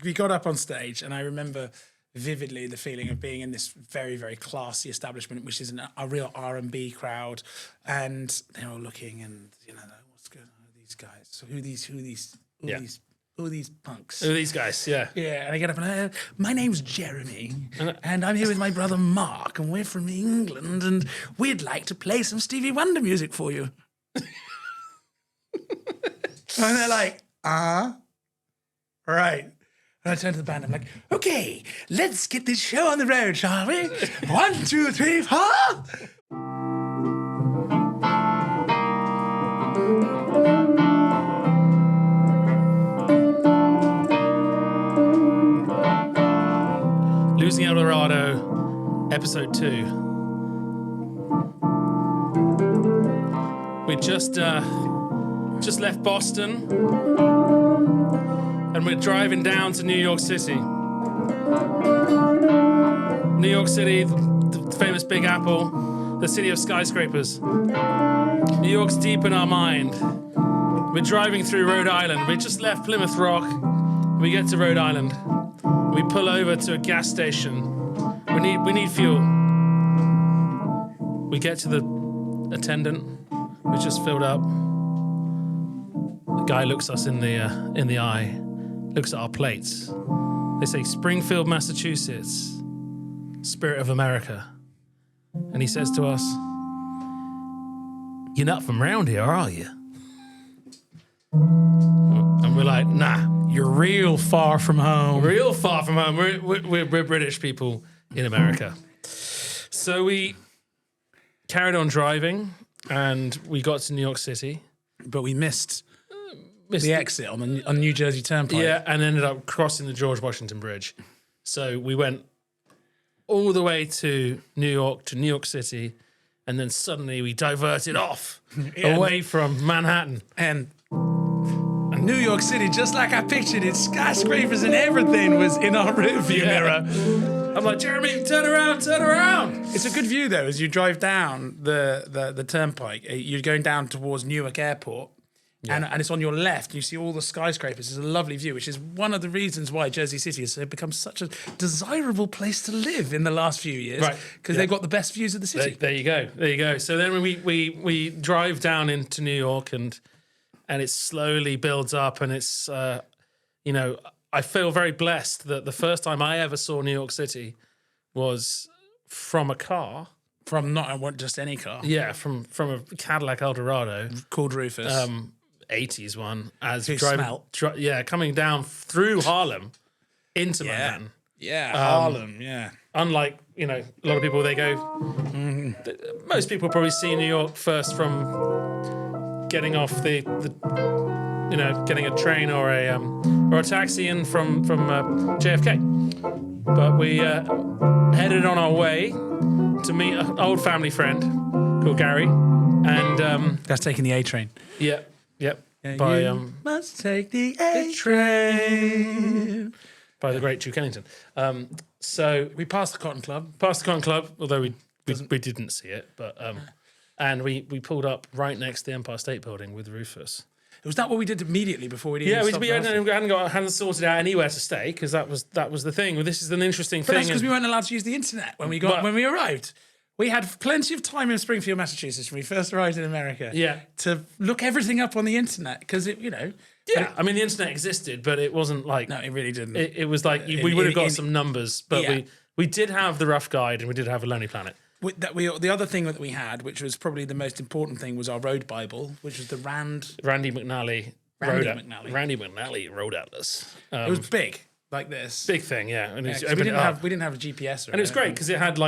we got up on stage, and I remember vividly the feeling of being in this very, very classy establishment, which is a real R&B crowd, and they're all looking, and what's going on with these guys? So who are these punks? Who are these guys? Yeah. Yeah, and I get up and my name's Jeremy, and I'm here with my brother Mark, and we're from England, and we'd like to play some Stevie Wonder music for you. And they're like, right. And I turn to the band, I'm like, okay, let's get this show on the road, shall we? 1, 2, 3, 4. Losing Eldorado, episode 2. We just left Boston, and we're driving down to New York City. New York City, the famous Big Apple, the city of skyscrapers. New York's deep in our mind. We're driving through Rhode Island. We just left Plymouth Rock. We get to Rhode Island. We pull over to a gas station. We need fuel. We get to the attendant. We just filled up. The guy looks us in the eye, looks at our plates. They say Springfield, Massachusetts, Spirit of America. And he says to us, "You're not from around here, are you?" And we're like, "Nah, You're real far from home. real far from home. We're British people in America." So we carried on driving, and we got to New York City. But we missed the exit on New Jersey Turnpike. Yeah, and ended up crossing the George Washington Bridge. So we went all the way to New York City, and then suddenly we diverted off away from Manhattan. And New York City, just like I pictured it, skyscrapers and everything was in our rearview mirror. I'm like, "Jeremy, turn around, turn around." It's a good view, though, as you drive down the turnpike. You're going down towards Newark Airport, and it's on your left. You see all the skyscrapers. It's a lovely view, which is one of the reasons why Jersey City has become such a desirable place to live in the last few years, Right. because they've got the best views of the city. There you go. So then we drive down into New York, and it slowly builds up, and it's I feel very blessed that the first time I ever saw New York City was from a car. From not just any car. Yeah, from a Cadillac Eldorado. Called Rufus. 80s one. As Who driving, smelt. coming down through Harlem into Manhattan. Yeah, Harlem, yeah. Unlike, a lot of people, they go... Most people probably see New York first from getting off getting a train or a taxi in from JFK. But we headed on our way to meet an old family friend called Gary, and That's taking the A train. Yep. Must take the A train. By the great Duke Ellington. So We passed the Cotton Club. although we didn't see it, but and we pulled up right next to the Empire State Building with Rufus. Was that what we did immediately before we did? Yeah, we hadn't sorted out anywhere to stay, because that was the thing. Well, this is an interesting But thing. that's because we weren't allowed to use the internet when we arrived. We had plenty of time in Springfield, Massachusetts when we first arrived in America. Yeah. To look everything up on the internet, because Yeah, I mean, the internet existed, but it wasn't like... No, it really didn't. It was like, we would have got some numbers, but Yeah. we did have the Rough Guide, and we did have a Lonely Planet. The other thing that we had, which was probably the most important thing, was our road Bible, which was the Randy McNally Road Atlas. It was big, like this. Big thing, yeah. And Yeah, 'cause we didn't have a GPS. and it was great because it had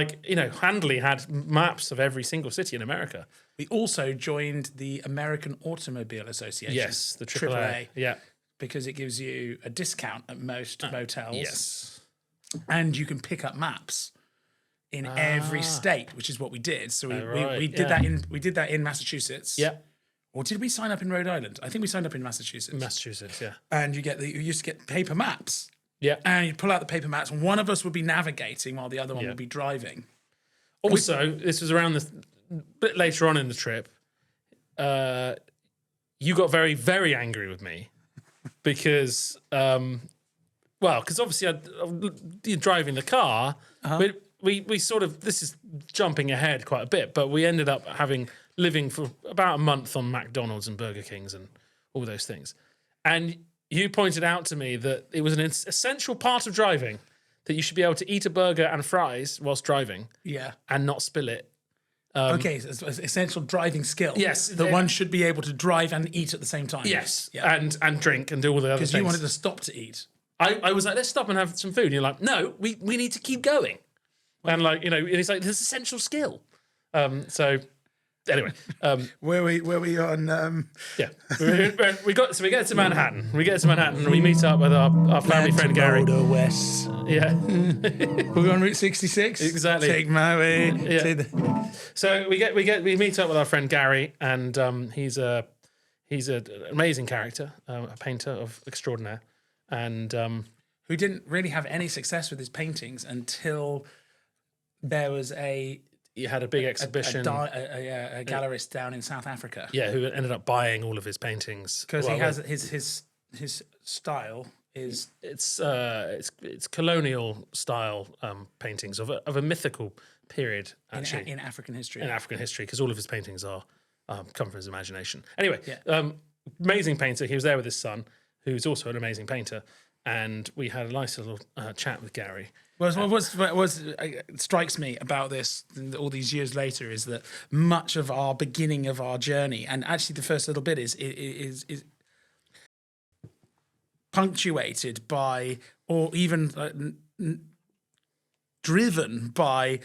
handily had maps of every single city in America. We also joined the American Automobile Association. Yes, the AAA. Yeah. Because it gives you a discount at most motels. Yes. And you can pick up maps in every state, which is what we did. So we did that in Massachusetts. Yeah. Or did we sign up in Rhode Island? I think we signed up in Massachusetts. Massachusetts, yeah. And you used to get paper maps. Yeah. And you'd pull out the paper maps, and one of us would be navigating while the other one would be driving. Also, this was around the bit later on in the trip. You got very, very angry with me because, well, because obviously you're driving the car. We sort of, this is jumping ahead quite a bit, but we ended up living for about a month on McDonald's and Burger Kings and all those things. And you pointed out to me that it was an essential part of driving that you should be able to eat a burger and fries whilst driving and not spill it. Okay, so it's an essential driving skill. Yes. That one should be able to drive and eat at the same time. Yes, and drink and do all the other things. Because you wanted to stop to eat. I was like, let's stop and have some food. And you're like, no, we need to keep going. And like, and it's like, this essential skill. So anyway. Where we on? Yeah. we get to Manhattan. We get to Manhattan and we meet up with our family friend Gary. West. Yeah. We're on Route 66. Exactly. Take my way. Yeah. So we meet up with our friend Gary, and he's an amazing character, a painter of extraordinaire, and who didn't really have any success with his paintings until there was he had a big exhibition, a gallerist down in South Africa. Yeah, who ended up buying all of his paintings because he has his style. It's colonial style paintings of a mythical period, actually, in African history. In African history, because all of his paintings are come from his imagination. Anyway, amazing painter. He was there with his son, who's also an amazing painter, and we had a nice little chat with Gary. What strikes me about this all these years later is that much of our beginning of our journey, and actually the first little bit is punctuated by, or even driven by,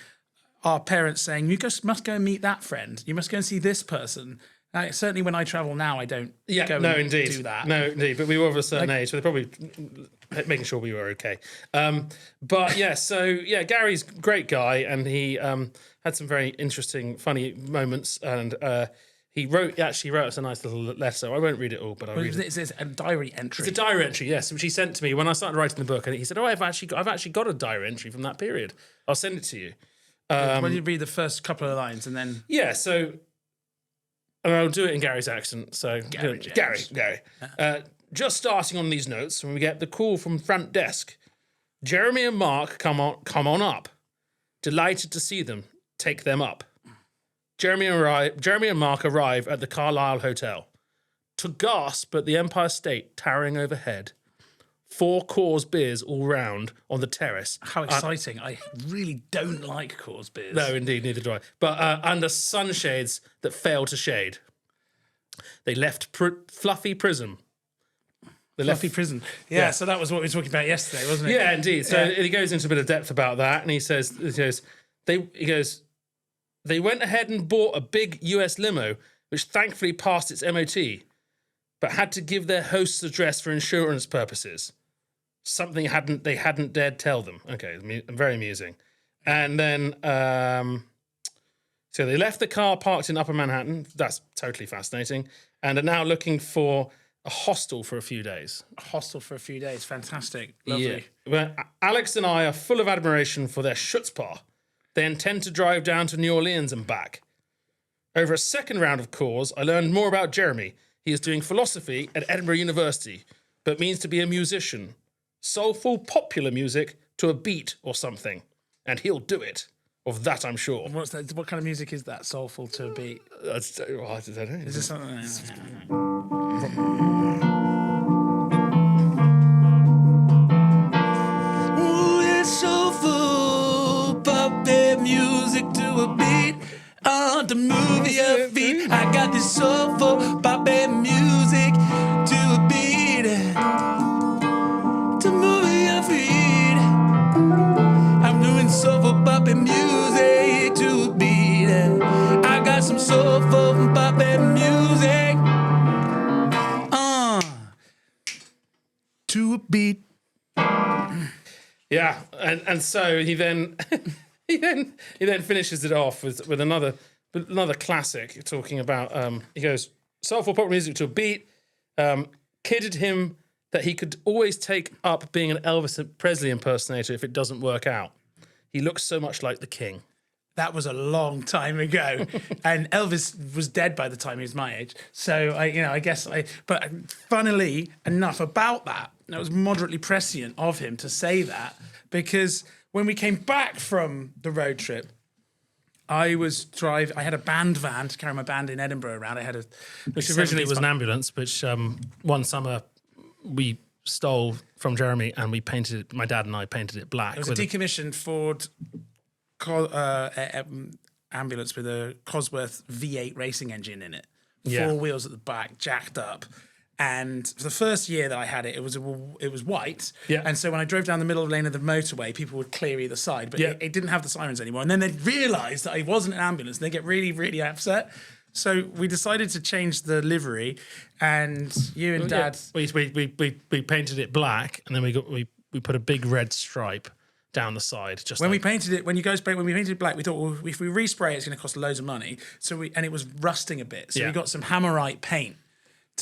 our parents saying, you must go and meet that friend. You must go and see this person. Certainly when I travel now, I don't do that. No, indeed. But we were of a certain age, so they're probably making sure we were okay. But yeah, Gary's a great guy, and he had some very interesting, funny moments, and he actually wrote us a nice little letter. I won't read it all, but I'll read it. It's a diary entry. It's a diary entry, yes, which he sent to me when I started writing the book, and he said, I've actually got a diary entry from that period. I'll send it to you. When you read the first couple of lines, and then... Yeah, so... And I'll do it in Gary's accent. So Gary. Just starting on these notes, when we get the call from front desk, Jeremy and Mark come on up. Delighted to see them. Take them up. Jeremy and Mark arrive at the Carlisle Hotel. To gasp at the Empire State towering overhead. 4 Coors beers all round on the terrace. How exciting. I really don't like Coors beers. No, indeed, neither do I. But under sunshades that fail to shade. They left Fluffy Prism. Prison. Yeah, so that was what we were talking about yesterday, wasn't it? Yeah, indeed. So he goes into a bit of depth about that, and he goes, they went ahead and bought a big US limo, which thankfully passed its MOT, but had to give their host's address for insurance purposes. Something they hadn't dared tell them. Okay, very amusing. And then, so they left the car parked in Upper Manhattan. That's totally fascinating. And are now looking for a hostel for a few days. A hostel for a few days. Fantastic. Lovely. Yeah. Well, Alex and I are full of admiration for their chutzpah. They intend to drive down to New Orleans and back. Over a second round of calls, I learned more about Jeremy. He is doing philosophy at Edinburgh University, but means to be a musician. Soulful, popular music to a beat or something. And he'll do it. Of that, I'm sure. What's that? What kind of music is that? Soulful to a beat? I don't know. Is this something? Ooh, it's soulful, puppet music to a beat. To move your feet. I got this soulful, puppet music to a beat. To move your feet. I'm doing soulful, puppet music to a beat. I got some soulful, puppet music. To a beat. Yeah, and so he then he then finishes it off with another classic, talking about he goes, soulful pop music to a beat, kidded him that he could always take up being an Elvis Presley impersonator if it doesn't work out. He looks so much like the king. that was a long time ago, and Elvis was dead by the time he was my age. So but funnily enough about that, it was moderately prescient of him to say that, because when we came back from the road trip, I had a band van to carry my band in Edinburgh around. I had which originally was an ambulance, which one summer we stole from Jeremy, and we painted it. My dad and I painted it black. It was a decommissioned Ford ambulance with a Cosworth V8 racing engine in it. 4 wheels at the back, jacked up. And for the first year that I had it, it was white. Yeah. And so when I drove down the middle lane of the motorway, people would clear either side, but it didn't have the sirens anymore. And then they'd realise that I wasn't an ambulance, and they get really, really upset. So we decided to change the livery, and you and Dad... We painted it black, and then we put a big red stripe down the side. When we painted it black, we thought, well, if we respray it, it's going to cost loads of money. And it was rusting a bit. So we got some Hammerite paint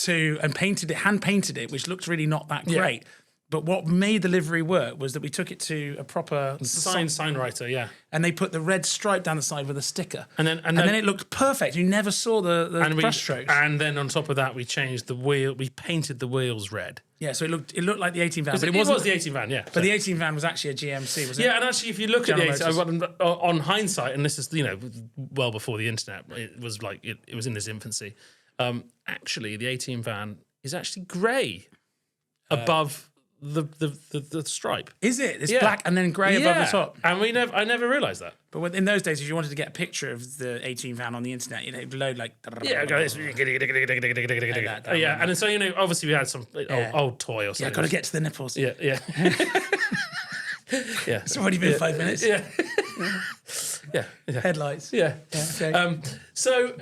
and hand painted it, which looked really not that great. But what made the livery work was that we took it to a proper sign writer, and they put the red stripe down the side with a sticker, and then it looked perfect. You never saw the brush strokes. And then on top of that, we changed the wheel. We painted the wheels red. Yeah, so it looked like the 18 van, but it was the 18 van, yeah. But the 18 van was actually a GMC, wasn't it? Yeah, and actually, if you look at the 18, on hindsight, and this is well before the internet, it was like it was in its infancy. Actually, the 18 van is actually grey above the stripe. Is it? It's black and then grey above the top. And I never realised that. But in those days, if you wanted to get a picture of the 18 van on the internet, it'd load like... Yeah, and so, obviously we had some old toy or something. Yeah, got to get to the nipples. Yeah. Yeah. It's already been 5 minutes. Yeah. Headlights. Yeah. Okay. So...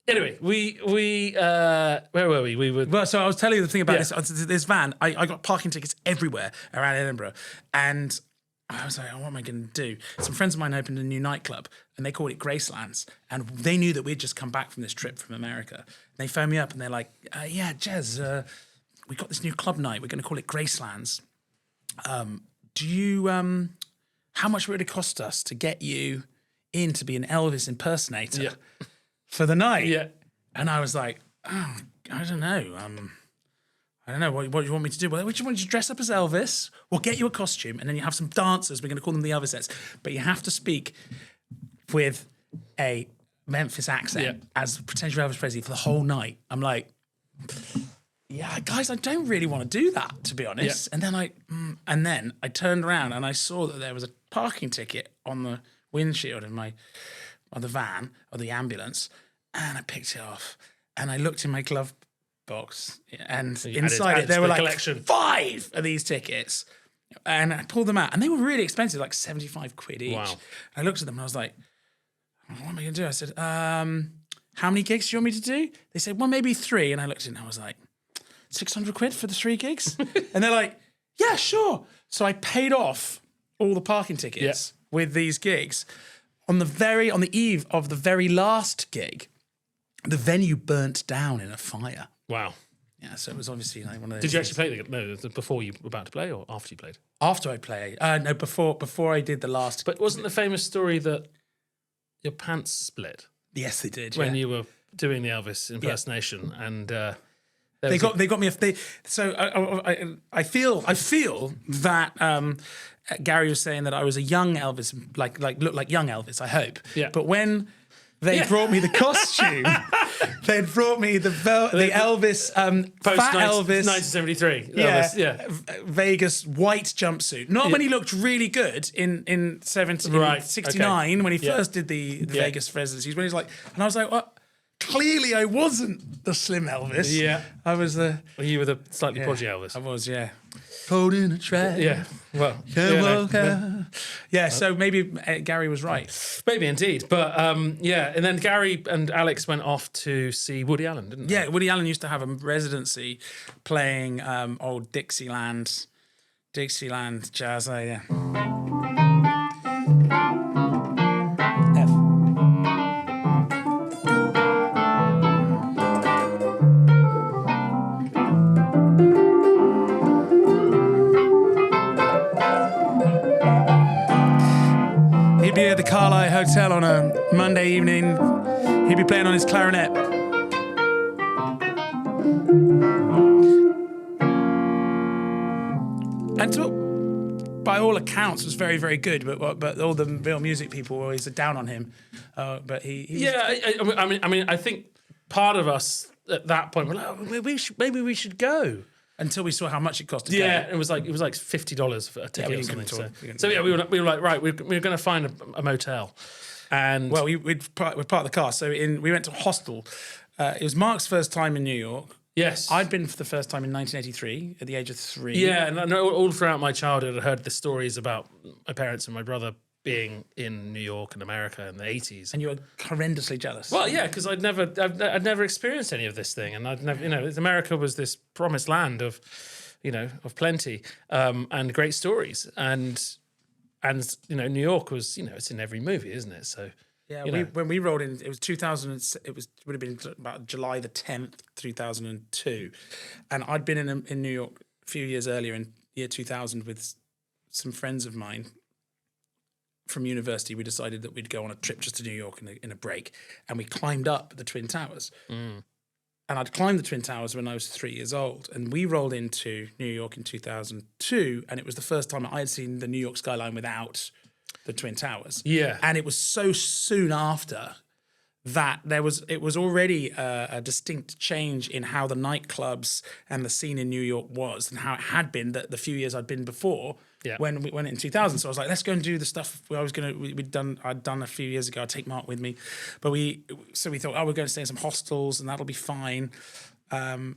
Anyway, where were we? So I was telling you the thing about this van. I got parking tickets everywhere around Edinburgh, and I was like, what am I going to do? Some friends of mine opened a new nightclub, and they called it Gracelands, and they knew that we'd just come back from this trip from America. And they phoned me up, and they're like, Jez, we got this new club night. We're going to call it Gracelands. How much would it cost us to get you in to be an Elvis impersonator? Yeah. For the night, and I was like, I don't know. I don't know. What do you want me to do? Well, we just want you to dress up as Elvis. We'll get you a costume, and then you have some dancers. We're going to call them the Elvisettes. But you have to speak with a Memphis accent as potential Elvis Presley for the whole night. I'm like, yeah, guys, I don't really want to do that, to be honest. Yeah. And then I turned around and I saw that there was a parking ticket on the windshield of the van or the ambulance. And I picked it off, and I looked in my glove box, and so inside there were like collection. 5 of these tickets, and I pulled them out, and they were really expensive, like 75 quid each. Wow. I looked at them, and I was like, what am I going to do? I said, how many gigs do you want me to do? They said, well, maybe 3. And I looked at it, and I was like, 600 quid for the 3 gigs? And they're like, yeah, sure. So I paid off all the parking tickets with these gigs. On the eve of the very last gig, the venue burnt down in a fire. Wow. Yeah, so it was obviously like one of those. Did you actually play before you were about to play, or after you played? After I played. No, before I did the last. But wasn't the famous story that your pants split? Yes, they did. When you were doing the Elvis impersonation, and they got me. I feel that Gary was saying that I was a young Elvis, like looked like young Elvis. I hope. Yeah. But when they brought me the costume, they'd brought me the Elvis, post fat Elvis, 1973. Elvis, Vegas white jumpsuit. Not when he looked really good in 69 when he first did the Vegas residencies. When he's like, and I was like, what? Clearly, I wasn't the slim Elvis. Yeah, I was the. Well, you were the slightly podgy Elvis. I was, holding a track. Yeah, well, so maybe Gary was right. Maybe indeed, but and then Gary and Alex went off to see Woody Allen, didn't they? Yeah, Woody Allen used to have a residency playing old Dixieland jazz. He'd be at the Carlisle Hotel on a Monday evening. He'd be playing on his clarinet. And by all accounts, was very, very good. But all the real music people were always down on him. But he I mean, I think part of us at that point were like, oh, maybe we should go. Until we saw how much it cost to go. Yeah, it was like $50 for a ticket or something. So yeah, we were like, right, we're going to find a motel. And well, we're part of the cast. So we went to a hostel. It was Mark's first time in New York. Yes. I'd been for the first time in 1983 at the age of 3. Yeah, and all throughout my childhood, I heard the stories about my parents and my brother being in New York and America in the 80s. And you were horrendously jealous. Well, yeah, because I'd never experienced any of this thing. And I'd never, America was this promised land of plenty and great stories. And New York was, it's in every movie, isn't it? So... Yeah, when we rolled in, it was 2000. Would have been about July the 10th, 2002, and I'd been in New York a few years earlier in year 2000 with some friends of mine from university. We decided that we'd go on a trip just to New York in a break, and we climbed up the Twin Towers. And I'd climbed the Twin Towers when I was 3 years old, and we rolled into New York in 2002, and it was the first time I had seen the New York skyline without the Twin Towers. Yeah. And it was so soon after that it was already a distinct change in how the nightclubs and the scene in New York was and how it had been the few years I'd been before when we went in 2000. So I was like, let's go and do the stuff I'd done a few years ago. I'd take Mark with me. But we thought, we're going to stay in some hostels and that'll be fine. And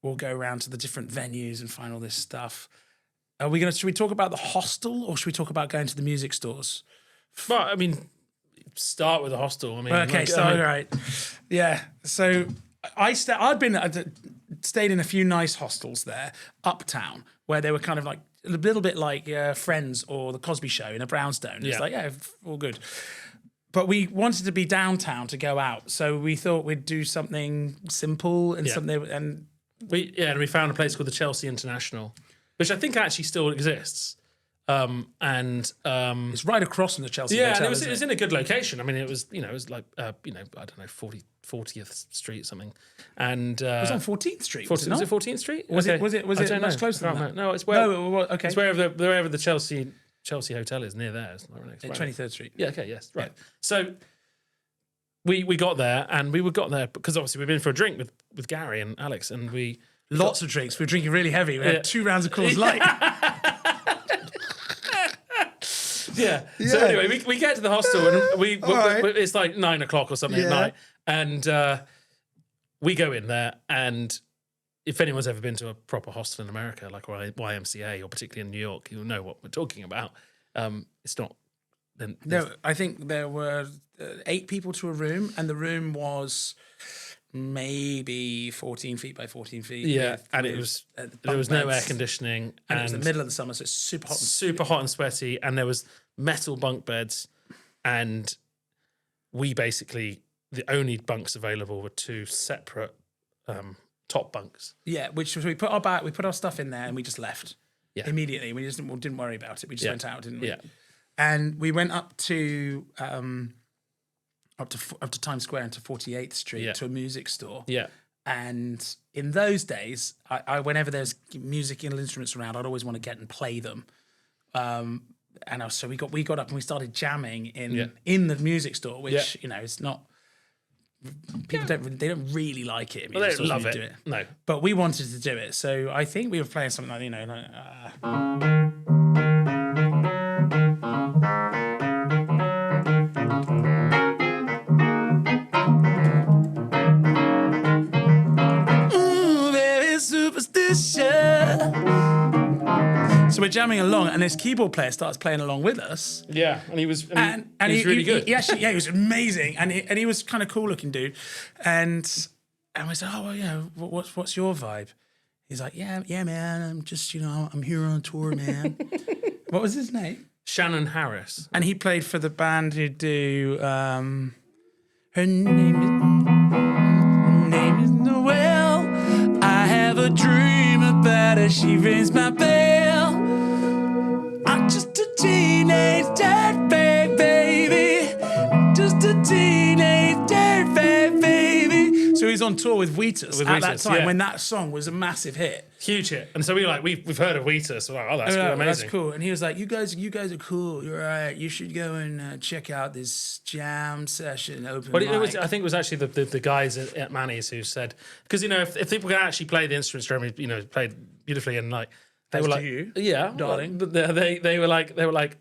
we'll go around to the different venues and find all this stuff. Should we talk about the hostel or should we talk about going to the music stores? Well, I mean, start with the hostel. I mean, right. Yeah. So I'd stayed in a few nice hostels there, uptown, where they were kind of like a little bit like Friends or The Cosby Show in a brownstone. It's like, all good. But we wanted to be downtown to go out. So we thought we'd do something simple and we found a place called the Chelsea International, which I think actually still exists. It's right across from the Chelsea Hotel, and it was in a good location. I mean, it was like I don't know, 40th Street something, and it was on 14th Street. Was it 14th Street? Was it much closer than that? No, it's it's wherever the Chelsea Hotel is near there. It's right next to 23rd Street. Yeah. Okay. Yes. Right. Yeah. So we got there, and we got there because obviously we've been for a drink with Gary and Alex, and we. Lots of drinks. We were drinking really heavy. We had 2 rounds of Coors Light. Yeah. So anyway, we get to the hostel and it's like 9 o'clock or something at night, and we go in there. And if anyone's ever been to a proper hostel in America, like YMCA or particularly in New York, you'll know what we're talking about. It's not. No, I think there were 8 people to a room, and the room was maybe 14 feet by 14 feet. Yeah, and there was no air conditioning. And it was the middle of the summer, so it's super hot and sweaty. And there was metal bunk beds, and we basically, the only bunks available were 2 separate top bunks. Yeah, which was we put our stuff in there and we just left immediately. We just didn't worry about it. We just went out, didn't we? Yeah. And we went up to Times Square and to 48th Street to a music store. Yeah. And in those days, I whenever there's musical instruments around, I'd always want to get and play them. So we got up and we started jamming in the music store, which it's not. People don't really like it. They don't love it. Do it. No, but we wanted to do it. So I think we were playing something like So we're jamming along, and this keyboard player starts playing along with us. Yeah, and he was really good. He was amazing, and he was kind of cool looking dude. And we said, what's your vibe? He's like, yeah, man. I'm just, I'm here on tour, man. What was his name? Shannon Harris, and he played for the band who do. Her name is Noel. I have a dream about her. She rings my bell. I'm just a teenager dirtbag baby, just a teenage dirtbag baby. So he's on tour with Wheatus at that time when that song was a massive hit. Huge hit. And so we were like, we've heard of Wheatus. So like, oh, that's cool, amazing. That's cool. And he was like, you guys are cool. You're all right. You should go and check out this jam session open mic. I think it was actually the guys at Manny's who said, because, you know, if people can actually play the instruments, Jeremy, you know, played beautifully, and like, they were like, yeah, darling. They were like,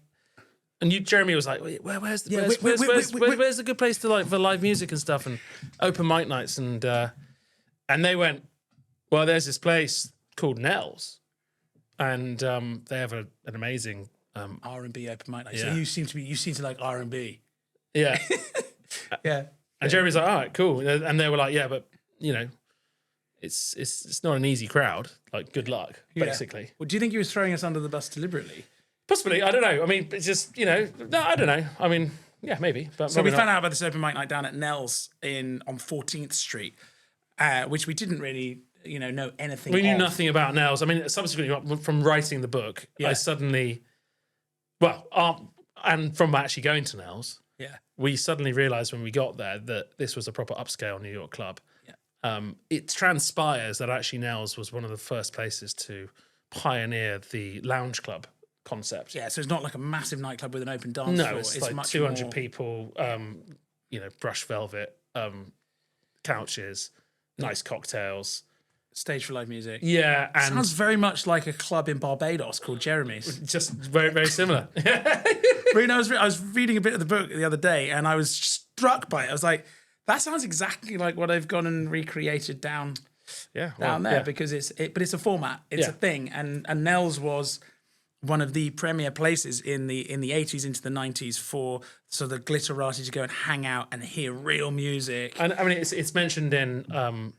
and Jeremy was like, where's the good place to like for live music and stuff and open mic nights, and they went, well, there's this place called Nell's, and they have an amazing R&B open mic night. So you seem to like R&B. Yeah, yeah. And Jeremy's like, all right, cool, and they were like, yeah, but you know, it's not an easy crowd. Like, good luck, basically. Well, do you think he was throwing us under the bus deliberately? Possibly, I don't know. I mean, it's just, you know, no, I don't know. I mean, yeah, maybe. But so we found out about this open mic night down at Nell's on 14th Street, which we didn't really, you know anything. We knew nothing about Nell's. I mean, subsequently, from writing the book, I suddenly, and from actually going to Nell's, we suddenly realised when we got there that this was a proper upscale New York club. Yeah. It transpires that actually Nell's was one of the first places to pioneer the lounge club concept. Yeah, so it's not like a massive nightclub with an open dance floor. No, it's like much 200 people, you know, brush velvet, couches, nice cocktails. Stage for live music. Yeah. And sounds very much like a club in Barbados called Jeremy's. Just very, very similar. I was reading a bit of the book the other day and I was struck by it. I was like, that sounds exactly like what I've gone and recreated down there because but it's a format. It's a thing. And Nell's was one of the premier places in the 80s into the 90s for sort of the glitterati to go and hang out and hear real music. And I mean, it's mentioned in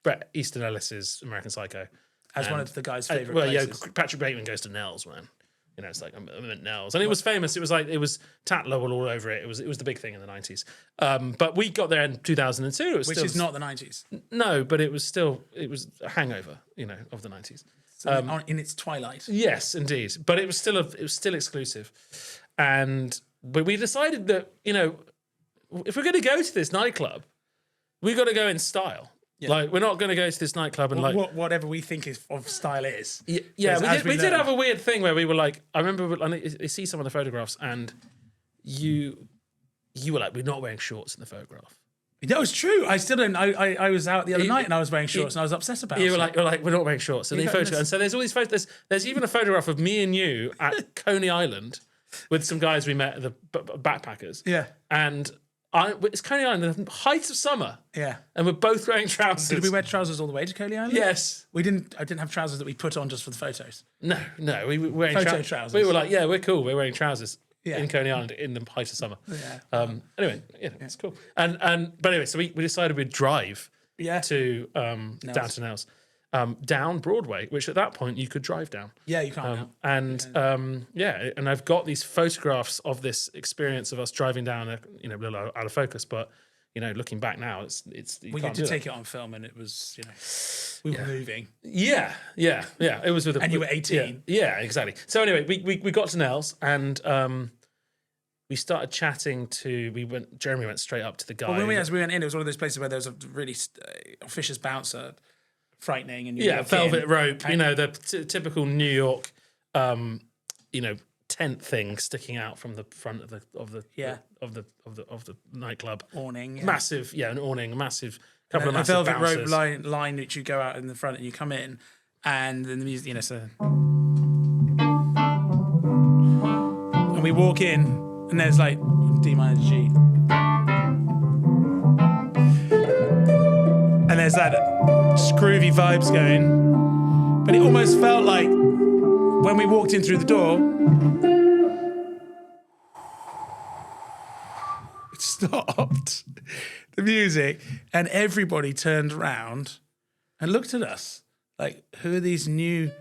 Bret Easton Ellis's American Psycho as one of the guys' favorite places. Yeah, Patrick Bateman goes to Nell's, man. You know, it's like I'm at Nell's, and it was famous. It was like it was Tatlow all over it. It was the big thing in the 90s. But we got there in 2002, which is not the 90s. No, but it was a hangover, you know, of the 90s. So in its twilight. Yes, indeed. But it was still exclusive. And we decided that, you know, if we're going to go to this nightclub, we've got to go in style. Yeah. Like, we're not going to go to this nightclub and whatever we think of style is. Yeah, we did have a weird thing where we were like, I remember I see some of the photographs and you were like, we're not wearing shorts in the photograph. That was true. I still don't. I was out the other night and I was wearing shorts and I was obsessed about it. You were like, we're not wearing shorts. So and so there's all these photos. There's even a photograph of me and you at Coney Island with some guys we met at the backpackers. Yeah. And it's Coney Island, the height of summer. Yeah. And we're both wearing trousers. Did we wear trousers all the way to Coney Island? Yes. I didn't have trousers that we put on just for the photos. No. We were wearing trousers. We were like, yeah, we're cool. We're wearing trousers. Yeah. In Coney Island in the height of summer. Yeah. Anyway, it's cool. But anyway, so we decided we'd drive to down to Nell's, down Broadway, which at that point you could drive down. Yeah, you can't now. And I've got these photographs of this experience of us driving down, a little out of focus, but you know, looking back now, it's we had to take it on film, and it was, you know, we were moving. Yeah. It was with you were 18. Yeah, exactly. So anyway, we got to Nell's and we started chatting Jeremy went straight up to the guy. Well, when we went in, it was one of those places where there was a really officious bouncer, frightening, and velvet rope. You know, the typical New York, tent thing sticking out from the front of the nightclub awning. Yeah. Massive, an awning, massive couple of massive velvet bouncers. rope line which you go out in the front and you come in, and then the music, you know, so. And we walk in, and there's like D minor G, and there's that scroovy vibes going, but it almost felt like when we walked in through the door, it stopped the music, and everybody turned around and looked at us like, who are these new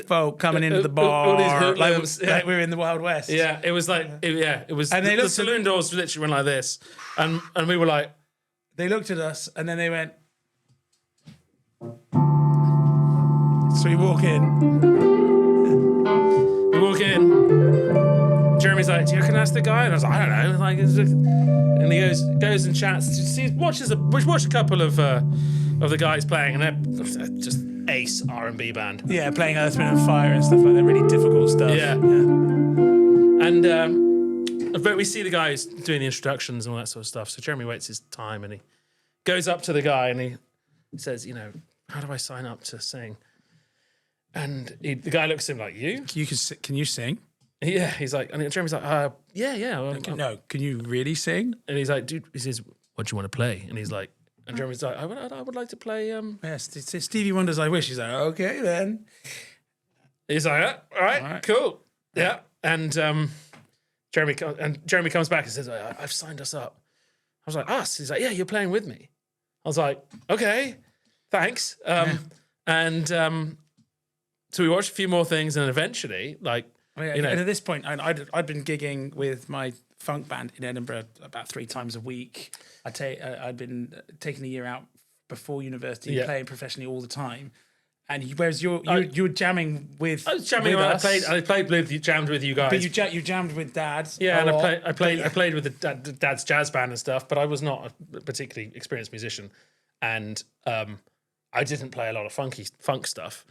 folk coming into the bar? Like we're in the Wild West. Yeah, it was like, it was. And the saloon doors literally went like this, and we were like, they looked at us, and then they went. So we walk in. like, do you reckon that's the guy? And I was like, I don't know. Like, and he goes and chats. Watches a couple of the guys playing, and they're just ace R&B band. Yeah, playing Earth, Wind and Fire and stuff like that. Really difficult stuff. Yeah. And but we see the guys doing the introductions and all that sort of stuff. So Jeremy waits his time, and he goes up to the guy and he says, how do I sign up to sing? And the guy looks at him like, you? Can you sing? Yeah, he's like, and Jeremy's like, yeah. No, can you really sing? And he's like, dude, he says, what do you want to play? And he's like, and Jeremy's like, I would like to play. Yes, Stevie Wonder's I Wish. He's like, okay then. He's like, all right, cool, yeah. And Jeremy comes back and says, I've signed us up. I was like, us? He's like, yeah, you're playing with me. I was like, okay, thanks. And so we watched a few more things, and eventually, like. And at this point, I'd been gigging with my funk band in Edinburgh about 3 times a week. I'd been taking a year out before university, playing professionally all the time. And whereas you were jamming with, I was jamming. With us. Jammed with you guys. But you jammed with Dad. Yeah, and I played with the Dad's jazz band and stuff. But I was not a particularly experienced musician, and I didn't play a lot of funk stuff.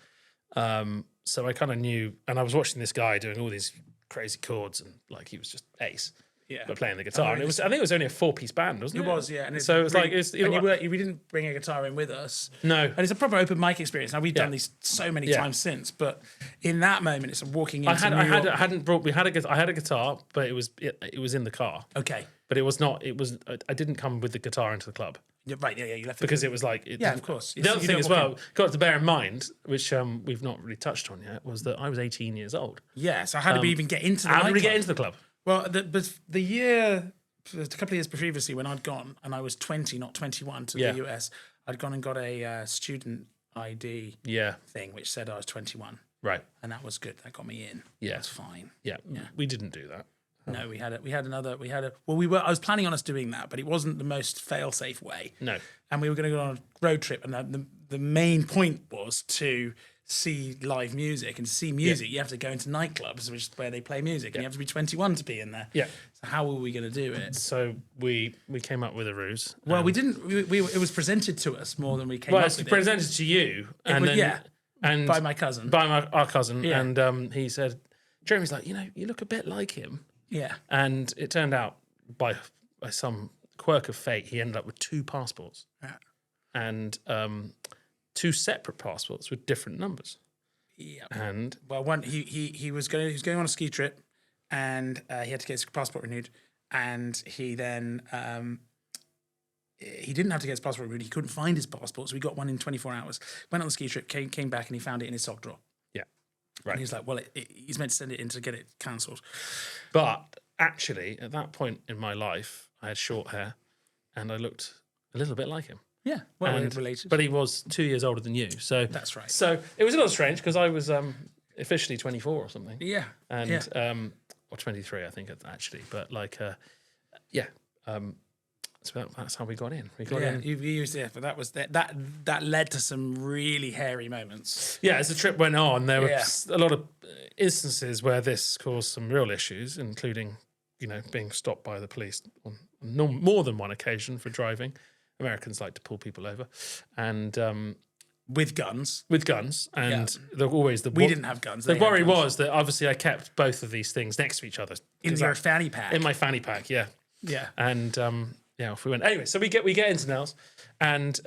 So I kind of knew, and I was watching this guy doing all these crazy chords, and like he was just ace, but playing the guitar. And I think it was only a 4-piece band, wasn't it? It was, yeah. And so it's like, we didn't bring a guitar in with us. No, and it's a proper open mic experience. Now we've done these so many times since, but in that moment, it's walking into. I had a guitar, but it was in the car. Okay, but it was not. It was. I didn't come with the guitar into the club. Yeah, right, yeah, you left because it was like... of course. The other thing as well, got to bear in mind, which we've not really touched on yet, was that I was 18 years old. Yeah, so how did we even get into the How did we get into the club? Well, the year, a couple of years previously when I'd gone, and I was 20, not 21, to the US, I'd gone and got a student ID thing, which said I was 21. Right. And that was good. That got me in. Yeah. That's fine. Yeah. We didn't do that. No, I was planning on us doing that, but it wasn't the most fail-safe way. No. And we were going to go on a road trip, and the main point was to see live music. And to see music, you have to go into nightclubs, which is where they play music, and you have to be 21 to be in there. Yeah. So how were we going to do it? So we came up with a ruse. Well, we didn't. It was presented to us more than we came up with. Well, it's presented to you. And by my cousin. Our cousin. Yeah. And he said, Jeremy's like, you look a bit like him. Yeah. And it turned out by some quirk of fate, he ended up with 2 passports. Yeah. And 2 separate passports with different numbers. Yeah. And one he was going on a ski trip, and he had to get his passport renewed, and he then he didn't have to get his passport renewed. He couldn't find his passport, so he got one in 24 hours. Went on the ski trip, came back, and he found it in his sock drawer. Right. And he was like, well, he's meant to send it in to get it cancelled. But actually, at that point in my life, I had short hair and I looked a little bit like him. Yeah, well, related. But he was 2 years older than you. So that's right. So it was a little strange because I was officially 24 or something. Yeah. And, or 23, I think, actually. But like, so that's how we got in. We got in. You used it, but that led to some really hairy moments. Yeah, as the trip went on, there were a lot of instances where this caused some real issues, including, being stopped by the police on more than one occasion for driving. Americans like to pull people over, and with guns, and they're always we didn't have guns. The worry was that obviously I kept both of these things next to each other in your fanny pack. In my fanny pack, yeah, and. Yeah, off we went. Anyway, so we get into Nell's, and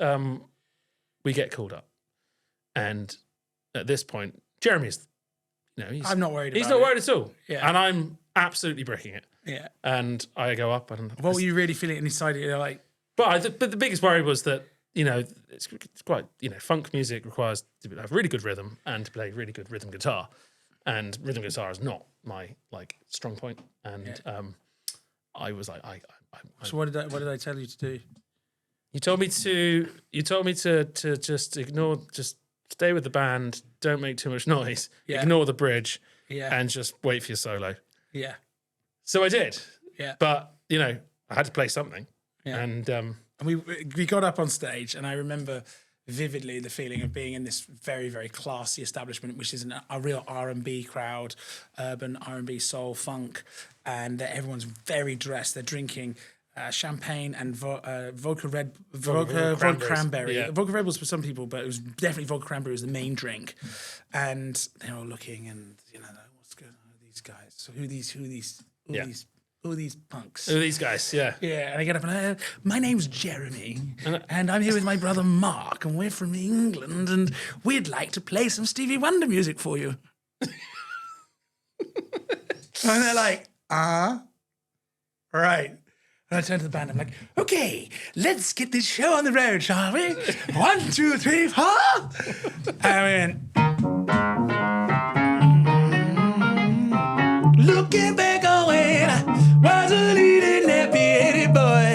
we get called up. And at this point, Jeremy's, I'm not worried. He's not worried at all. Yeah, and I'm absolutely bricking it. Yeah, and I go up and. What were you really feeling inside? You're like, but the biggest worry was that it's quite funk music requires to have really good rhythm and to play really good rhythm guitar, and rhythm guitar is not my strong point. And I was like, So what did I tell you to do? You told me to just ignore, just stay with the band, don't make too much noise, ignore the bridge, and just wait for your solo. Yeah. So I did. Yeah. But I had to play something. Yeah. And we got up on stage, and I remember vividly the feeling of being in this very, very classy establishment, which is a real R&B crowd, urban R&B, soul, funk, and everyone's very dressed. They're drinking champagne and vodka cranberry. Yeah. Vodka Red was for some people, but it was definitely vodka cranberry was the main drink. And they're all looking and, what's going on with these guys? So who are these punks? Who are these guys? Yeah. Yeah, and I get up and my name's Jeremy, and I'm here with my brother Mark, and we're from England, and we'd like to play some Stevie Wonder music for you. And they're like, right. And I turn to the band, I'm like, okay, let's get this show on the road, shall we? 1, 2, 3, 4. I mean, looking back on when I was a little nappy-headed boy.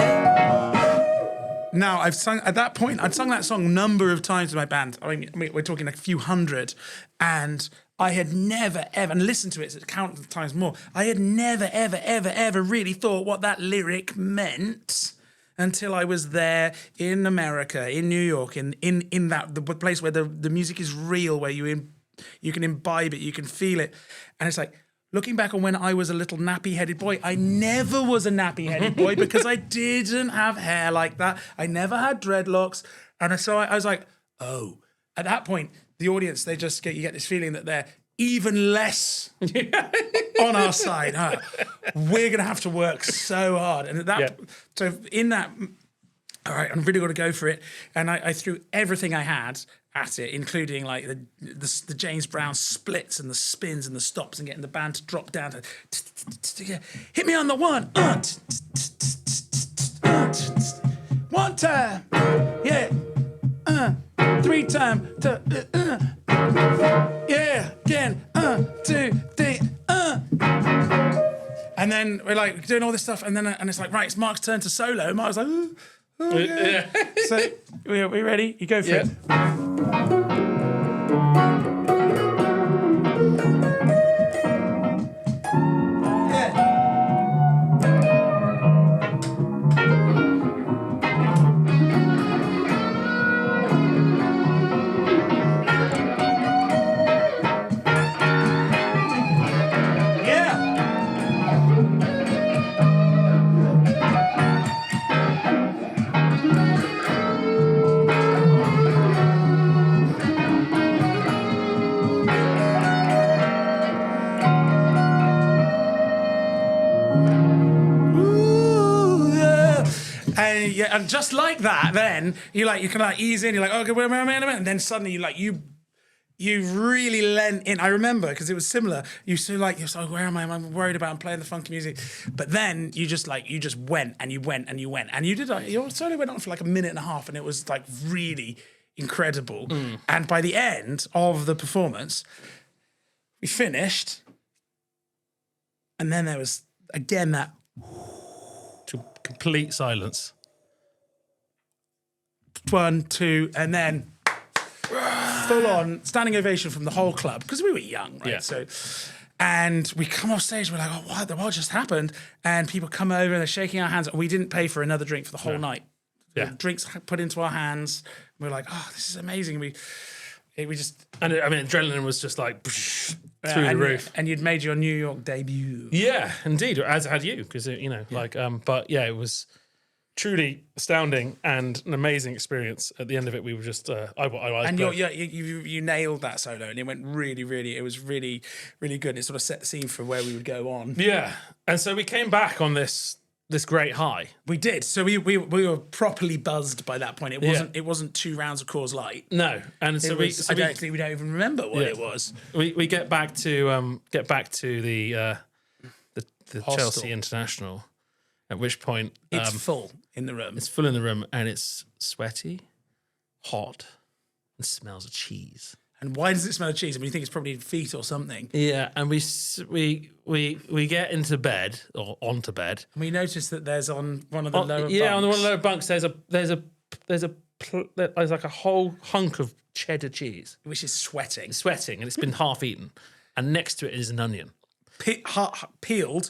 Now, I'd sung that song a number of times with my band. I mean, we're talking like a few hundred, and I had never, ever, and listened to it a count of times more, I had never, ever, ever, ever really thought what that lyric meant until I was there in America, in New York, in that the place where the music is real, where you can imbibe it, you can feel it. And it's like, looking back on when I was a little nappy-headed boy, I never was a nappy-headed boy because I didn't have hair like that. I never had dreadlocks. And so I was like, oh, at that point, the audience, you get this feeling that they're even less on our side. Huh? We're going to have to work so hard. And so in that, all right, I'm really going to go for it. And I threw everything I had at it, including like the James Brown splits and the spins and the stops and getting the band to drop down to hit me on the one. 1 time. Yeah. 3 times. Yeah, again. 2, 3. And then we're like doing all this stuff, and it's like, right, it's Mark's turn to solo. And Mark's like, yeah. So we ready? You go for it. And just like that, then you can ease in. You're like, okay, wait a minute, and then suddenly you really lent in. I remember because it was similar. You're like, where am I? I'm worried about. I'm playing the funky music, but then you just went and you went and you went and you did. Your solo went on for like a minute and a half, and it was like really incredible. And by the end of the performance, we finished, and then there was again that complete silence. 1, 2, and then full on standing ovation from the whole club because we were young, right? Yeah. So, and we come off stage, we're like, oh, what just happened? And people come over and they're shaking our hands. We didn't pay for another drink for the whole night. Yeah. Drinks put into our hands. We're like, oh, this is amazing. We just, and adrenaline was just like through the roof. And you'd made your New York debut. Yeah, indeed, as had you, because but yeah, it was truly astounding and an amazing experience. At the end of it, we were just you nailed that solo, and it went really, it was really, really good. It sort of set the scene for where we would go on. Yeah, and so we came back on this great high. We did. So we were properly buzzed by that point. It wasn't 2 rounds of Coors Light. No, and so we don't even remember what it was. We get back to the Chelsea International. At which point it's full in the room. It's full in the room, and it's sweaty, hot, and smells of cheese. And why does it smell of cheese? I mean, you think it's probably feet or something. Yeah, and we get into bed or onto bed, and we notice that there's on one of the lower bunks. On one of the lower bunks there's like a whole hunk of cheddar cheese, which is sweating, and it's been half eaten, and next to it is an onion, peeled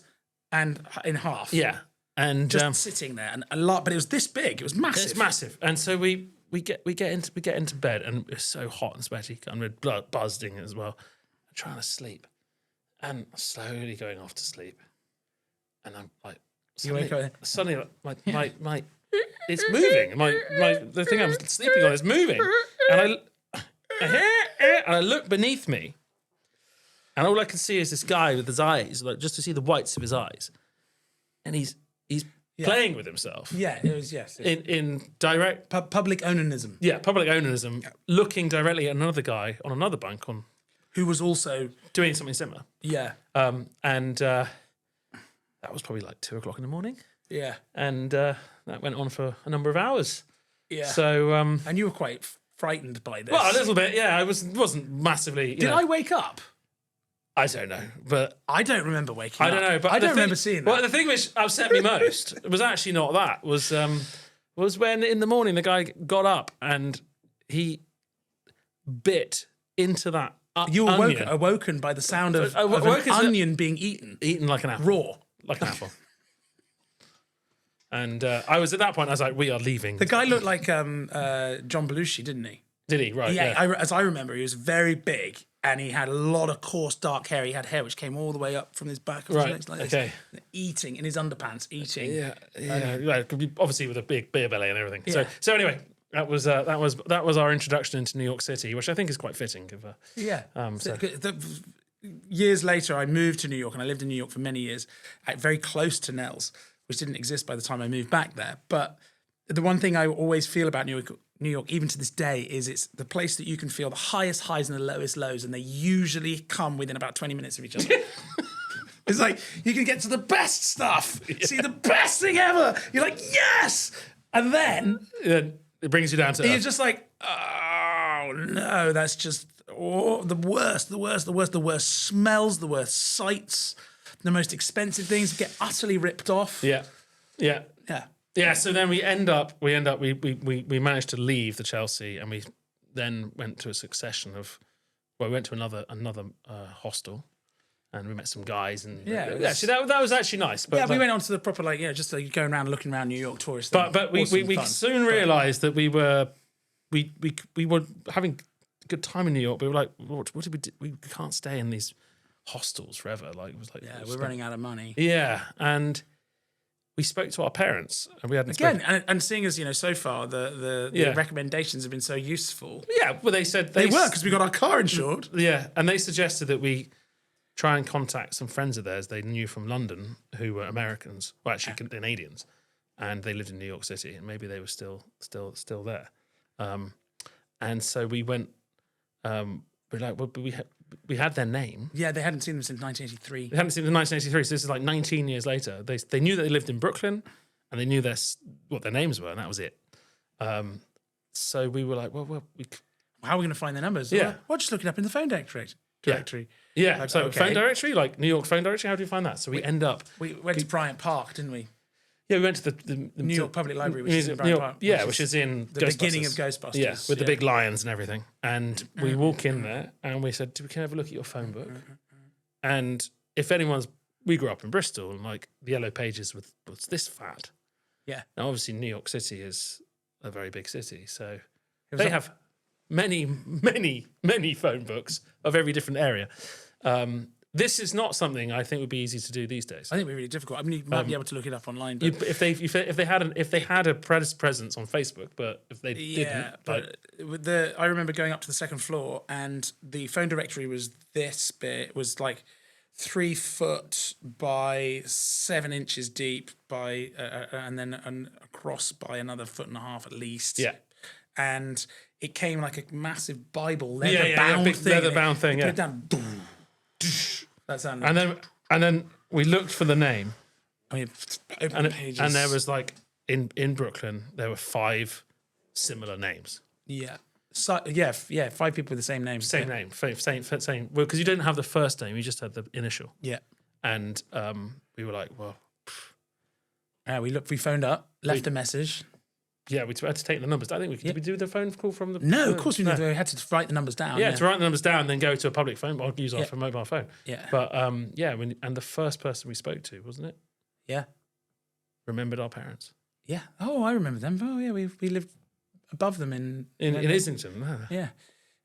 and in half. Yeah. And just sitting there, and a lot, but it was this big. It was massive. It's massive, and so we we get into bed, and it's so hot and sweaty, and we're buzzing as well. I'm trying to sleep, and slowly going off to sleep, and I'm like, suddenly my it's moving. The thing I'm sleeping on is moving, and I look beneath me, and all I can see is this guy with his eyes, like just to see the whites of his eyes, and he's playing with himself. Yeah, it was in direct public onanism. Yeah, public onanism, looking directly at another guy on another bunk who was also doing something similar. Yeah, and that was probably like 2 o'clock in the morning. Yeah, and that went on for a number of hours. Yeah. So and you were quite frightened by this. Well, a little bit. Yeah, I wasn't massively. Did I wake up? I don't know, but I don't remember waking up. I don't know, but I don't remember seeing that. Well, the thing which upset me most was actually not that. Was when in the morning the guy got up and he bit into that. You were awoken by the sound of an onion being eaten like an apple, raw, like an apple. And I was at that point. I was like, "We are leaving." The guy looked like John Belushi, didn't he? Did he? Right. Yeah. As I remember, he was very big, and he had a lot of coarse, dark hair. He had hair which came all the way up from his back. Right. Like okay. This, eating in his underpants, eating. Yeah. Obviously, with a big beer belly and everything. Yeah. So anyway, that was our introduction into New York City, which I think is quite fitting. Years later, I moved to New York, and I lived in New York for many years, very close to Nell's, which didn't exist by the time I moved back there. But the one thing I always feel about New York, even to this day, is it's the place that you can feel the highest highs and the lowest lows, and they usually come within about 20 minutes of each other. It's like you can get to the best stuff, see the best thing ever. You're like, yes! And then it brings you down to you're just like, oh no, that's just the worst smells, the worst sights, the most expensive things get utterly ripped off. Yeah. Yeah. So then we managed to leave the Chelsea, and we then went to a succession of. Well, we went to another hostel, and we met some guys, and actually that was actually nice. But we went on to the proper just like going around looking around New York tourist. But we soon realised that we were having a good time in New York. We were like, what did we do? We can't stay in these hostels forever. Like it was like we're running out of money. Yeah, and we spoke to our parents, and we hadn't and seeing as so far the recommendations have been so useful. Yeah, well they said they were because we got our car insured. Yeah, and they suggested that we try and contact some friends of theirs they knew from London who were Americans, well actually Canadians, and they lived in New York City, and maybe they were still there. And so we went. We're like, well, we had their name. Yeah, they hadn't seen them since 1983. They hadn't seen them since 1983, so this is like 19 years later. They knew that they lived in Brooklyn, and they knew what their names were, and that was it. So we were like, well, how are we going to find their numbers? Yeah. Well, just look it up in the phone directory. Yeah. Like, so phone directory, like New York phone directory, how do you find that? So we went to Bryant Park, didn't we? Yeah, we went to the New York Public Library, which is in Bryant Park. Yeah, which is in the beginning of Ghostbusters. Yeah, with the big lions and everything. And we walk in there, and we said, "We can have a look at your phone book." And if we grew up in Bristol, and like the Yellow Pages was this fat. Yeah. Now, obviously, New York City is a very big city, so they have many, many, many phone books of every different area. This is not something I think would be easy to do these days. I think it'd be really difficult. I mean, you might be able to look it up online. But if they had a presence on Facebook, but if they didn't, but I remember going up to the second floor, and the phone directory was this bit. It was like 3 foot by 7 inches deep and then across by another 1.5 feet at least. Yeah, and it came like a massive Bible leather-bound thing. Leather-bound thing. Yeah. Put it down. That sounded. And then we looked for the name. I mean, open pages. And there was like in Brooklyn there were 5 similar names. Yeah. So, 5 people with the same name. Same name. Same. Well, because you didn't have the first name, you just had the initial. Yeah. And we were like, well. We phoned up, left a message. Yeah, we had to take the numbers. I think did we do the phone call from the... No, of course we didn't. We had to write the numbers down. Yeah, to write the numbers down and then go to a public phone or use our mobile phone. Yeah. But, and the first person we spoke to, wasn't it? Yeah. Remembered our parents. Yeah. Oh, I remember them. Oh, yeah, we lived above them in Islington. Yeah,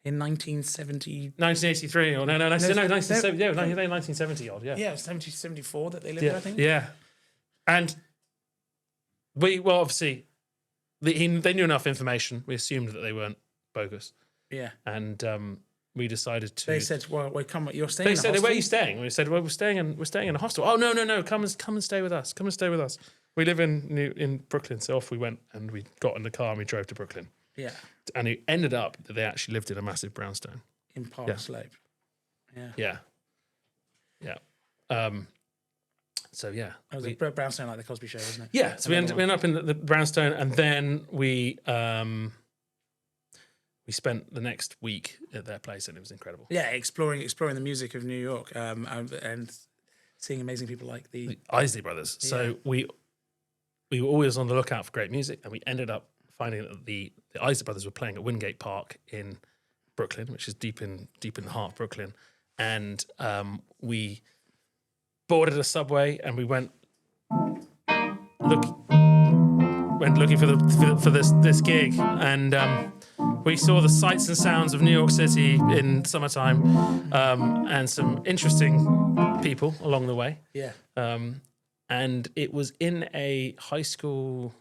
in 1970. 1983 or no, 1970. Yeah, 1970 odd. Yeah. Yeah, 70, 74 that they lived there, I think. Yeah. And obviously, they knew enough information. We assumed that they weren't bogus. Yeah. And we decided to. They said, "Well, come. You're staying." They in a said, hostel? "Where are you staying?" We said, "Well, we're staying in a hostel." Oh no! Come and stay with us. Come and stay with us. We live in Brooklyn, so off we went, and we got in the car and we drove to Brooklyn. Yeah. And it ended up that they actually lived in a massive brownstone In Park Slope. Yeah. Yeah. So yeah, It was a brownstone like the Cosby Show, wasn't it? yeah. So we ended up in the brownstone, and then we spent the next week at their place, and it was incredible. Yeah, exploring the music of New York, and seeing amazing people like the Isley Brothers. So we were always on the lookout for great music, and we ended up finding that the Isley Brothers were playing at Wingate Park in Brooklyn, which is deep in the heart of Brooklyn, and we boarded a subway and we went looking for this gig, and we saw the sights and sounds of New York City in summertime, and some interesting people along the way. Yeah. And it was in a high school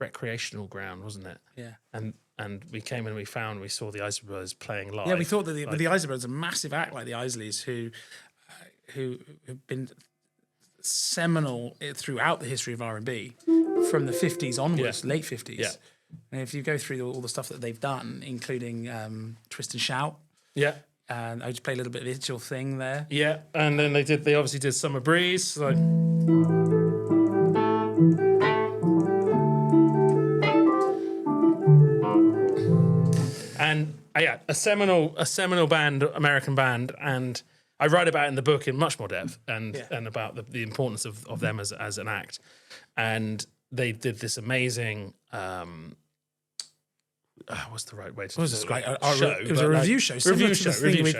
recreational ground, wasn't it? Yeah. And we came and we saw the Isley Brothers playing live. Yeah, we thought that the Isley Brothers, a massive act like the Isleys, who have been seminal throughout the history of R&B from the 50s onwards, late 50s. Yeah. And if you go through all the stuff that they've done, including Twist and Shout. Yeah. And I just play a little bit of It's Your Thing there. Yeah. And then they obviously did Summer Breeze. Like, and a seminal band, American band, and I write about it in the book in much more depth and about the importance of them as an act. And they did this amazing what's the right way to describe it? Show. It was a review show. Review show,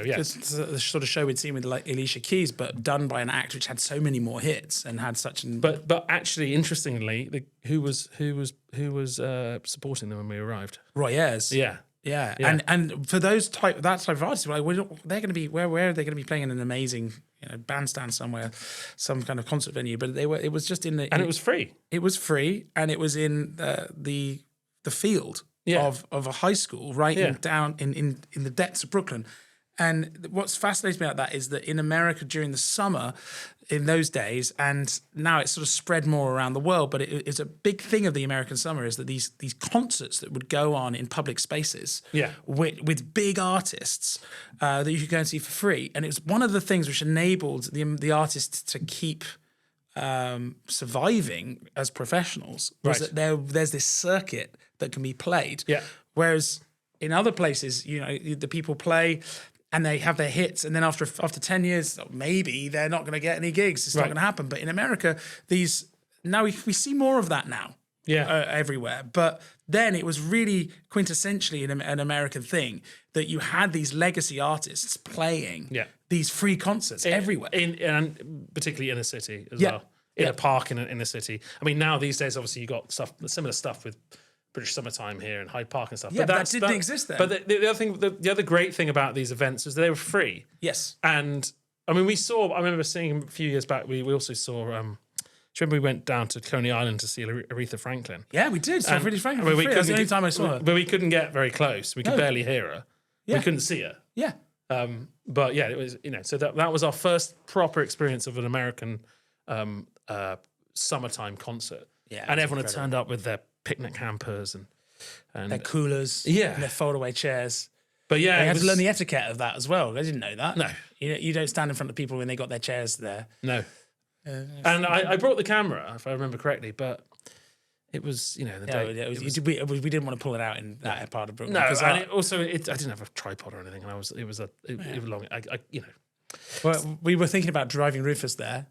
yeah. The sort of show we'd seen with like Alicia Keys, but done by an act which had so many more hits and had such an. But actually, interestingly, who was supporting them when we arrived? Roy Ayers. Yeah. Yeah. And for that type of artists, they're going to be where are they going to be playing in an amazing bandstand somewhere, some kind of concert venue? But it was just it was free. It was free, and it was in the field. Of a high school down in the depths of Brooklyn. And what's fascinating me about that is that in America during the summer in those days, and now it's sort of spread more around the world, but it's a big thing of the American summer is that these concerts that would go on in public spaces with big artists that you could go and see for free. And it was one of the things which enabled the artists to keep surviving as professionals was that there's this circuit that can be played. Yeah. Whereas in other places, the people play and they have their hits, and then after 10 years, maybe they're not going to get any gigs. It's not going to happen. But in America, we see more of that now. Everywhere. But then it was really quintessentially an American thing that you had these legacy artists playing these free concerts everywhere. And particularly in a city as well. In a park in a city. I mean, now these days, obviously, you got similar stuff with British Summertime here and Hyde Park and stuff. Yeah, but that didn't exist then. But the other great thing about these events was they were free. Yes. And I mean, I remember seeing a few years back, we also saw, do you remember we went down to Coney Island to see Aretha Franklin? Yeah, we did. Saw Aretha Franklin. That's the only time I saw her. But we couldn't get very close. We could barely hear her. Yeah. We couldn't see her. Yeah. But yeah, it was, so that was our first proper experience of an American summertime concert. Yeah. And everyone had turned up with their picnic hampers and their coolers, and their foldaway chairs. But yeah, they had to learn the etiquette of that as well. I didn't know that. No, you don't stand in front of people when they got their chairs there. No, and I brought the camera if I remember correctly, but it was we didn't want to pull it out in that part of Brooklyn. No, and I didn't have a tripod or anything, and it was long. Well, we were thinking about driving Rufus there.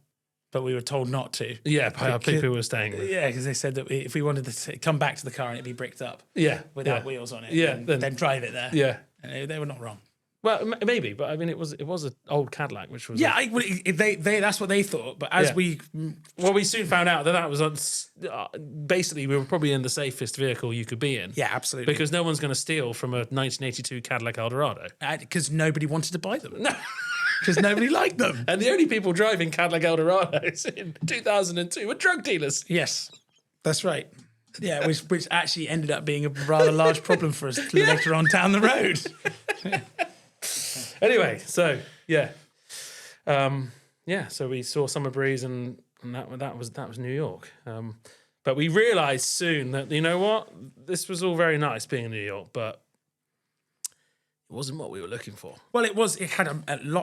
But we were told not to. Yeah, by people who were staying with. Yeah, because they said that if we wanted to come back to the car and it'd be bricked up. Yeah. Without wheels on it. Yeah. Then drive it there. Yeah. And they were not wrong. Well, maybe, but I mean, it was an old Cadillac, which was they that's what they thought. But as we soon found out that was basically we were probably in the safest vehicle you could be in. Yeah, absolutely. Because no one's going to steal from a 1982 Cadillac Eldorado. Because nobody wanted to buy them. No. Because nobody liked them. And the only people driving Cadillac Eldorados in 2002 were drug dealers. Yes, that's right. Yeah, which actually ended up being a rather large problem for us later on down the road. Anyway, so so we saw Summer Breeze, and that was New York. But we realised soon that, you know what, this was all very nice being in New York, but it wasn't what we were looking for. Well, it was. It had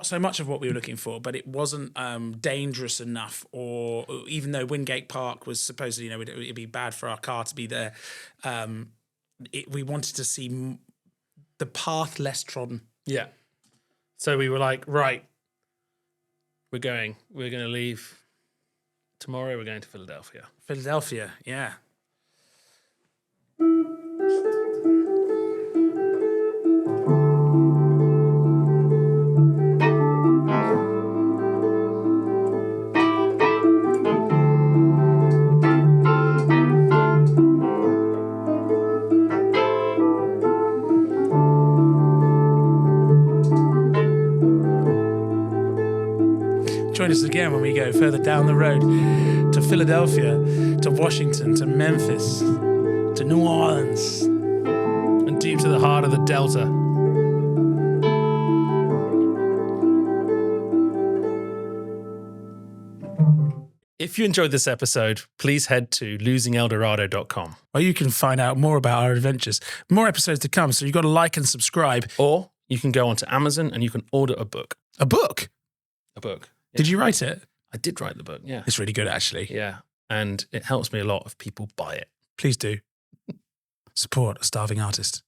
so much of what we were looking for, but it wasn't dangerous enough. Or even though Wingate Park was supposedly, it'd be bad for our car to be there, we wanted to see the path less trodden. Yeah. So we were like, right, we're going to leave tomorrow. We're going to Philadelphia. Philadelphia, yeah. Join us again when we go further down the road to Philadelphia, to Washington, to Memphis, to New Orleans, and deep to the heart of the Delta. If you enjoyed this episode, please head to losingeldorado.com. where you can find out more about our adventures. More episodes to come, so you've got to like and subscribe. Or you can go onto Amazon and you can order a book. A book? A book. Did you write it? I did write the book, yeah. It's really good, actually. Yeah, and it helps me a lot if people buy it. Please do. Support a starving artist.